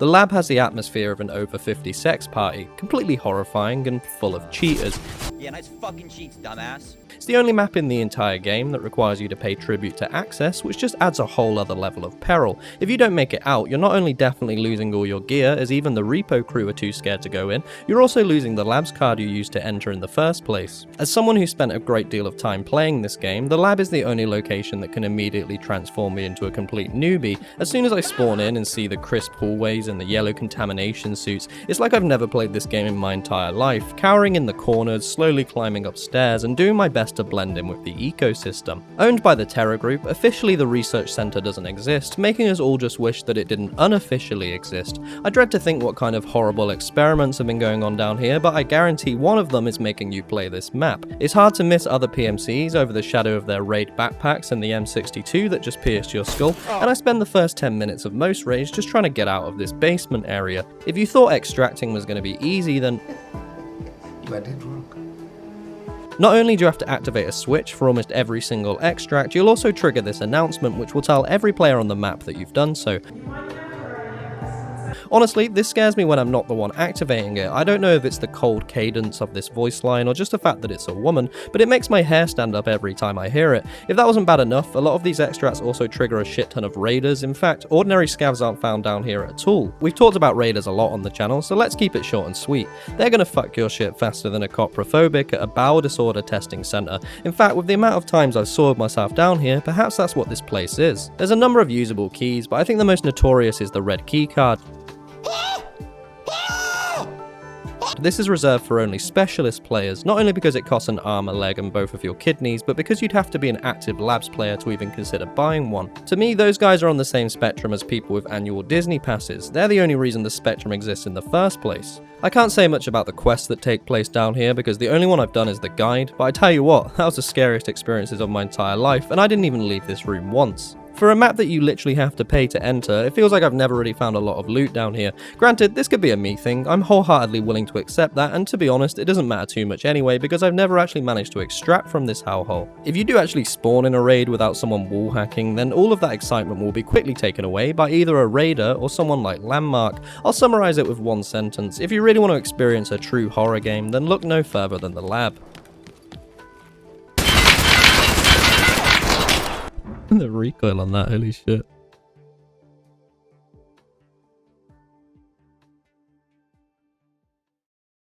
The lab has the atmosphere of an over 50 sex party, completely horrifying and full of cheaters. Yeah, nice fucking cheats, dumbass. It's the only map in the entire game that requires you to pay tribute to access, which just adds a whole other level of peril. If you don't make it out, you're not only definitely losing all your gear, as even the repo crew are too scared to go in, you're also losing the lab's card you used to enter in the first place. As someone who spent a great deal of time playing this game, the lab is the only location that can immediately transform me into a complete newbie. As soon as I spawn in and see the crisp hallways and the yellow contamination suits, it's like I've never played this game in my entire life, cowering in the corners, slowly climbing upstairs, and doing my best to blend in with the ecosystem. Owned by the Terror Group, officially the research center doesn't exist, making us all just wish that it didn't unofficially exist. I dread to think what kind of horrible experiments have been going on down here, but I guarantee one of them is making you play this map. It's hard to miss other PMCs over the shadow of their raid backpacks and the M62 that just pierced your skull, and I spend the first 10 minutes of most raids just trying to get out of this basement area. If you thought extracting was going to be easy, then you are dead wrong. Not only do you have to activate a switch for almost every single extract, you'll also trigger this announcement which will tell every player on the map that you've done so. Honestly, this scares me when I'm not the one activating it. I don't know if it's the cold cadence of this voice line or just the fact that it's a woman, but it makes my hair stand up every time I hear it. If that wasn't bad enough, a lot of these extracts also trigger a shit ton of raiders. In fact, ordinary scavs aren't found down here at all. We've talked about raiders a lot on the channel, so let's keep it short and sweet. They're gonna fuck your shit faster than a coprophobic at a bowel disorder testing center. In fact, with the amount of times I've sawed myself down here, perhaps that's what this place is. There's a number of usable keys, but I think the most notorious is the red key card. This is reserved for only specialist players, not only because it costs an arm, a leg and both of your kidneys, but because you'd have to be an active labs player to even consider buying one. To me, those guys are on the same spectrum as people with annual Disney passes. They're the only reason the spectrum exists in the first place. I can't say much about the quests that take place down here because the only one I've done is the guide, but I tell you what, that was the scariest experiences of my entire life, and I didn't even leave this room once. For a map that you literally have to pay to enter, it feels like I've never really found a lot of loot down here. Granted, this could be a me thing, I'm wholeheartedly willing to accept that, and to be honest, it doesn't matter too much anyway because I've never actually managed to extract from this hellhole. If you do actually spawn in a raid without someone wall hacking, then all of that excitement will be quickly taken away by either a raider or someone like Landmark. I'll summarize it with one sentence: if you really want to experience a true horror game, then look no further than the lab. The recoil on that, holy shit.